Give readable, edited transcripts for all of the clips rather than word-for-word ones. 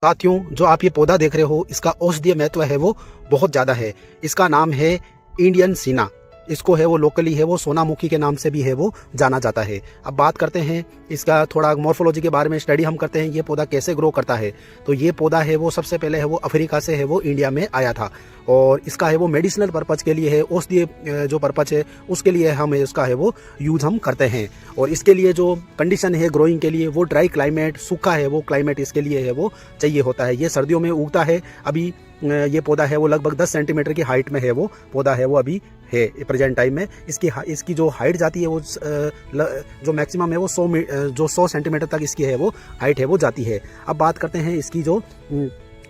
साथियों, जो आप ये पौधा देख रहे हो, इसका औषधीय महत्व है वो बहुत ज़्यादा है। इसका नाम है इंडियन सीना। इसको है वो लोकली है वो सोनामुखी के नाम से भी है वो जाना जाता है। अब बात करते हैं इसका थोड़ा मॉर्फोलॉजी के बारे में, स्टडी हम करते हैं ये पौधा कैसे ग्रो करता है। तो ये पौधा है वो सबसे पहले है वो अफ्रीका से है वो इंडिया में आया था और इसका है वो मेडिसिनल पर्पज़ के लिए है, औषधीय जो पर्पज़ है उसके लिए हम इसका है वो यूज़ हम करते हैं। और इसके लिए जो कंडीशन है ग्रोइंग के लिए वो ड्राई क्लाइमेट, सूखा है वो क्लाइमेट इसके लिए है वो चाहिए होता है। ये सर्दियों में उगता है। अभी ये पौधा है वो लगभग 10 सेंटीमीटर की हाइट में है वो पौधा है वो अभी है प्रेजेंट टाइम में। इसकी जो हाइट जाती है वो जो मैक्सिमम है वो 100 सेंटीमीटर तक इसकी है वो हाइट है वो जाती है। अब बात करते हैं इसकी जो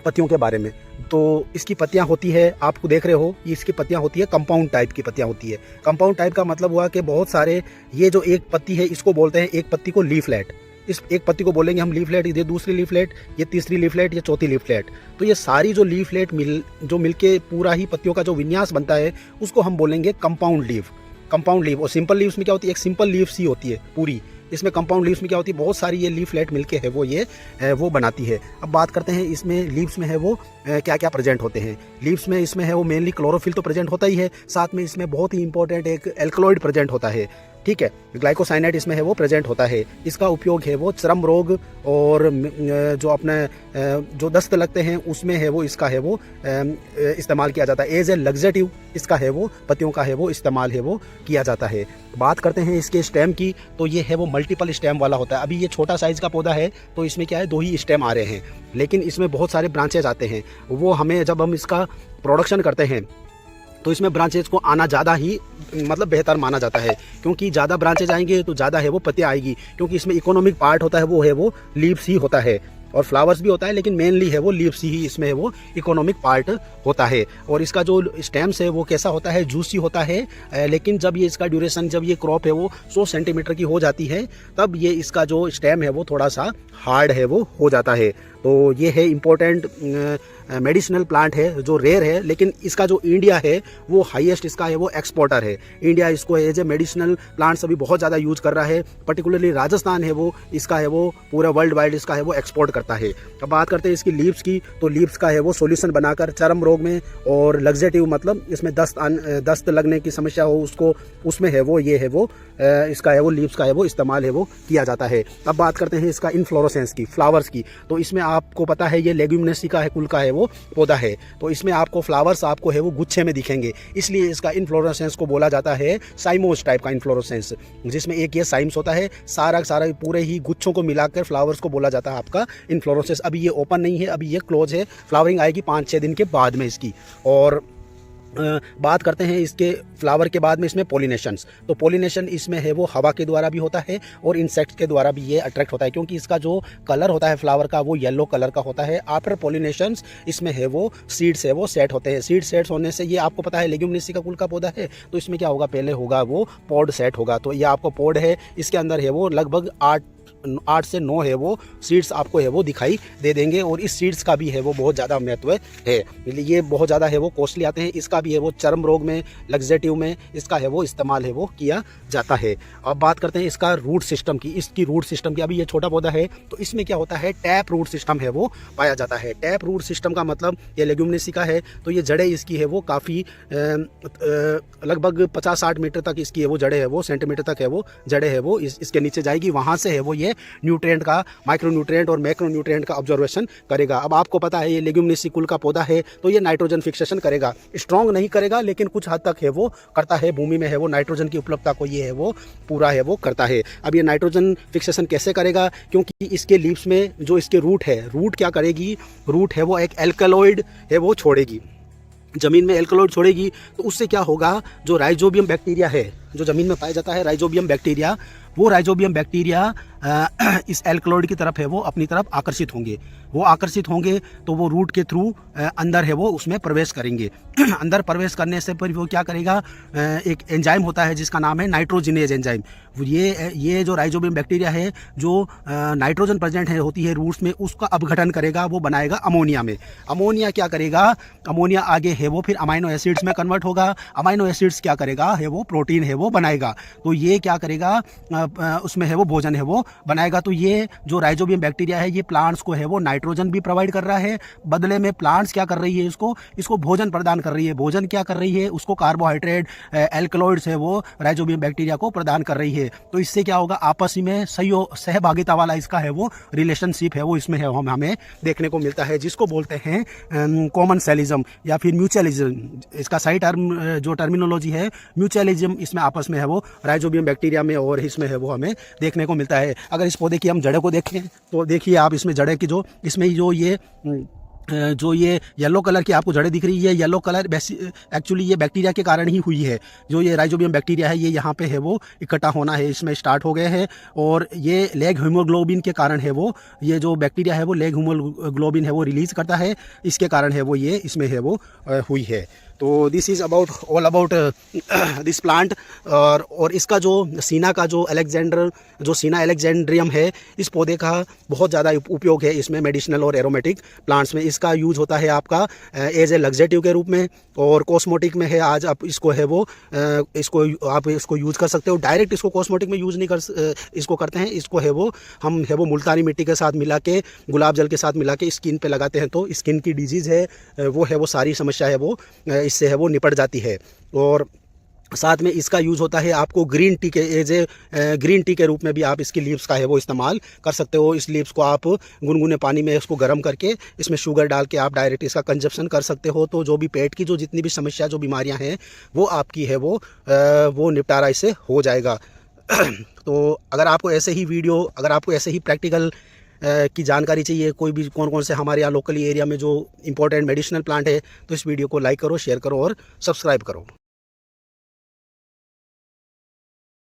पत्तियों के बारे में। तो इसकी पत्तियां होती है, आपको देख रहे हो, ये इसकी पत्तियां होती है कंपाउंड टाइप की पत्तियां होती है। कंपाउंड टाइप का मतलब हुआ कि बहुत सारे, ये जो एक पत्ती है इसको बोलते हैं, एक पत्ती को लीफलेट, इस एक पत्ती को बोलेंगे हम लीफलेट, ये दूसरी लीफलेट, ये तीसरी लीफलेट, ये चौथी लीफलेट। तो ये सारी जो लीफलेट मिलके पूरा ही पत्तियों का जो विन्यास बनता है उसको हम बोलेंगे कंपाउंड लीफ। Compound leaf. और सिंपल लीव्स में क्या होती है, एक सिंपल लीव्स ही होती है पूरी। इसमें कंपाउंड लीव्स में क्या होती है, बहुत सारी ये लीफलेट मिलके है वो ये वो बनाती है। अब बात करते हैं इसमें लीव्स में है वो क्या क्या प्रेजेंट होते हैं। लीव्स में इसमें है वो मेनली क्लोरोफिल तो प्रेजेंट होता ही है, साथ में इसमें बहुत ही इंपॉर्टेंट एक एल्कलॉइड प्रेजेंट होता है, ठीक है, ग्लाइकोसाइनेट इसमें है वो प्रेजेंट होता है। इसका उपयोग है वो चर्म रोग और जो अपने जो दस्त लगते हैं उसमें है वो इसका है वो इस्तेमाल किया जाता है। एज ए लग्जेटिव इसका है वो पत्तियों का है वो इस्तेमाल है वो किया जाता है। बात करते हैं इसके स्टेम की, तो ये है वो मल्टीपल स्टेम वाला होता है। अभी ये छोटा साइज का पौधा है तो इसमें क्या है 2 ही स्टेम आ रहे हैं, लेकिन इसमें बहुत सारे ब्रांचेज आते हैं। वो हमें जब हम इसका प्रोडक्शन करते हैं तो इसमें ब्रांचेज को आना ज़्यादा ही मतलब बेहतर माना जाता है, क्योंकि ज़्यादा ब्रांचेज आएंगे तो ज़्यादा है वो पत्तियाँ आएगी, क्योंकि इसमें इकोनॉमिक पार्ट होता है वो लीव्स ही होता है और फ्लावर्स भी होता है, लेकिन मेनली है वो लीव्स ही इसमें है वो इकोनॉमिक पार्ट होता है। और इसका जो स्टेम्स है वो कैसा होता है, जूसी होता है, लेकिन जब ये इसका ड्यूरेशन, जब ये क्रॉप है वो 100 सेंटीमीटर की हो जाती है तब ये इसका जो स्टेम है वो थोड़ा सा हार्ड है वो हो जाता है। तो ये है इम्पोर्टेंट मेडिसिनल प्लांट है जो रेयर है, लेकिन इसका जो इंडिया है वो हाईएस्ट इसका है वो एक्सपोर्टर है। इंडिया इसको एज ए मेडिसिनल प्लांट्स अभी बहुत ज़्यादा यूज कर रहा है, पर्टिकुलरली राजस्थान है वो इसका है वो पूरा वर्ल्ड वाइड इसका है वो एक्सपोर्ट करता है। अब बात करते हैं इसकी लीव्स की, तो लीव्स का है वो सॉल्यूशन बनाकर चर्म रोग में और लग्जेटिव, मतलब इसमें दस्त लगने की समस्या हो उसको, उसमें है वो ये है वो इसका है वो लीव्स का है वो इस्तेमाल है वो किया जाता है। अब बात करते हैं इसका इनफ्लोरेसेंस की, फ्लावर्स की। तो इसमें आपको पता है ये लेग्यूमिनेसी का है कुल का है वो पौधा है, तो इसमें आपको फ्लावर्स आपको है वो गुच्छे में दिखेंगे, इसलिए इसका इनफ्लोरेसेंस को बोला जाता है साइमोस टाइप का इनफ्लोरेसेंस, जिसमें एक ये साइम्स होता है, सारा पूरे ही गुच्छों को मिलाकर फ्लावर्स को बोला जाता है आपका इनफ्लोरेसेंस। अभी ये ओपन नहीं है, अभी ये क्लोज है, फ्लावरिंग आएगी 5-6 दिन के बाद में इसकी। और बात करते हैं इसके फ्लावर के बाद में इसमें पोलिनेशंस। तो पोलिनेशन इसमें है वो हवा के द्वारा भी होता है और इंसेक्ट्स के द्वारा भी ये अट्रैक्ट होता है, क्योंकि इसका जो कलर होता है फ्लावर का वो येलो कलर का होता है। आफ्टर पोलिनेशंस इसमें है वो सीड्स है वो सेट होते हैं। सीड सेट्स होने से, ये आपको पता है लेग्यूमिनेसी का कुल का पौधा है, तो इसमें क्या होगा, पहले होगा वो पॉड सेट होगा। तो ये आपको पॉड है, इसके अंदर है वो लगभग 8 से 9 है वो सीड्स आपको है वो दिखाई दे देंगे। और इस सीड्स का भी है वो बहुत ज़्यादा महत्व है, ये बहुत ज़्यादा है वो कॉस्टली आते हैं। इसका भी है वो चर्म रोग में, लग्जेटिव में इसका है वो इस्तेमाल है वो किया जाता है। अब बात करते हैं इसका रूट सिस्टम की, इसकी रूट सिस्टम की। अभी ये छोटा पौधा है तो इसमें क्या होता है, टैप रूट सिस्टम है वो पाया जाता है। टैप रूट सिस्टम का मतलब, ये लेग्यूमिनेसी का है तो ये जड़ें इसकी है वो काफ़ी लगभग 50-60 मीटर तक इसकी है वो जड़ें है वो, सेंटीमीटर तक है वो जड़ें है वो इसके नीचे जाएगी, वहाँ से है वो ये न्यूट्रिएंट का, माइक्रो न्यूट्रिएंट और मैक्रो न्यूट्रिएंट का ऑब्जर्वेशन करेगा। अब आपको पता है ये लेग्यूमिनेसी कुल का पौधा है तो ये नाइट्रोजन फिक्सेशन करेगा, स्ट्रॉन्ग नहीं करेगा लेकिन कुछ हद तक है वो करता है। भूमि में है वो नाइट्रोजन की उपलब्धता को ये है वो पूरा है वो करता है। अब ये नाइट्रोजन फिक्सेशन कैसे करेगा, क्योंकि इसके लीव्स में जो इसके रूट है, रूट क्या करेगी, रूट है वो एक एल्कलॉइड है वो छोड़ेगी, ज़मीन में एल्कलॉइड छोड़ेगी। तो उससे क्या होगा, जो राइजोबियम बैक्टीरिया है जो ज़मीन में पाया जाता है, राइजोबियम बैक्टीरिया, वो राइजोबियम बैक्टीरिया इस एल्कलॉइड की तरफ है वो अपनी तरफ आकर्षित होंगे। वो आकर्षित होंगे तो वो रूट के थ्रू अंदर है वो उसमें प्रवेश करेंगे। अंदर प्रवेश करने से फिर वो क्या करेगा, एक एंजाइम होता है जिसका नाम है नाइट्रोजिनेज एंजाइम। ये जो राइजोबियम बैक्टीरिया है जो नाइट्रोजन प्रेजेंट है होती है रूट्स में, उसका अपघटन करेगा, वो बनाएगा अमोनिया में। अमोनिया क्या करेगा, अमोनिया आगे है वो फिर अमाइनो एसिड्स में कन्वर्ट होगा। अमाइनो एसिड्स क्या करेगा, है वो प्रोटीन है वो बनाएगा। तो ये क्या करेगा, उसमें है वो भोजन है वो बनाएगा तो ये जो राइजोबियम बैक्टीरिया है ये प्लांट्स को है वो नाइट्रोजन भी प्रोवाइड कर रहा है, बदले में प्लांट्स क्या कर रही है, इसको भोजन प्रदान कर रही है। भोजन क्या कर रही है, उसको कार्बोहाइड्रेट एल्कलॉइड्स है वो राइजोबियम बैक्टीरिया को प्रदान कर रही है। तो इससे क्या होगा, आपस में सहभागिता वाला इसका है वो रिलेशनशिप है वो इसमें है हमें देखने को मिलता है, जिसको बोलते हैं कॉमन सेलिज्म या फिर म्यूचुअलिज्म। इसका सही जो टर्मिनोलॉजी है म्यूचुअलिज्म, इसमें आपस में है वो राइजोबियम बैक्टीरिया में और इसमें है वो हमें देखने को मिलता है। अगर इस पौधे की हम जड़ों को देखें तो देखिए आप इसमें जड़ें की जो ये येलो कलर की आपको जड़ें दिख रही है, येलो कलर एक्चुअली ये बैक्टीरिया के कारण ही हुई है। जो ये राइजोबियम बैक्टीरिया है ये यहाँ पे है वो इकट्ठा होना है इसमें स्टार्ट हो गए हैं, और ये लेग हीमोग्लोबिन के कारण है वो, ये जो बैक्टीरिया है वो लेग हीमोग्लोबिन है वो रिलीज करता है, इसके कारण है वो ये इसमें है वो हुई है। तो this is all about this plant. और इसका जो सीना का जो सीना एलेक्जेंड्रियम है, इस पौधे का बहुत ज़्यादा उपयोग है इसमें मेडिसिनल और एरोमेटिक प्लांट्स में। इसका यूज़ होता है आपका एज ए लग्जेटिव के रूप में, और कॉस्मेटिक में है। आज आप इसको है वो इसको यूज़ कर सकते हो। डायरेक्ट इसको कॉस्मेटिक में यूज़ नहीं इसको करते हैं, इसको है वो हम है वो मुल्तानी मिट्टी के साथ मिला के, गुलाब जल के साथ मिला के स्किन पे लगाते हैं, तो स्किन की डिजीज़ है वो है वो सारी समस्या है वो इससे है वो निपट जाती है। और साथ में इसका यूज़ होता है आपको ग्रीन टी के रूप में भी आप इसकी लीव्स का है वो इस्तेमाल कर सकते हो। इस लीव्स को आप गुनगुने पानी में इसको गर्म करके इसमें शुगर डाल के आप डायरेक्ट इसका कंजप्शन कर सकते हो। तो जो भी पेट की जो जितनी भी समस्या जो बीमारियां हैं वो आपकी है वो निपटारा इससे हो जाएगा। तो अगर आपको ऐसे ही प्रैक्टिकल की जानकारी चाहिए, कोई भी कौन से हमारे यहाँ लोकली एरिया में जो इंपॉर्टेंट मेडिसिनल प्लांट है, तो इस वीडियो को लाइक करो, शेयर करो और सब्सक्राइब करो।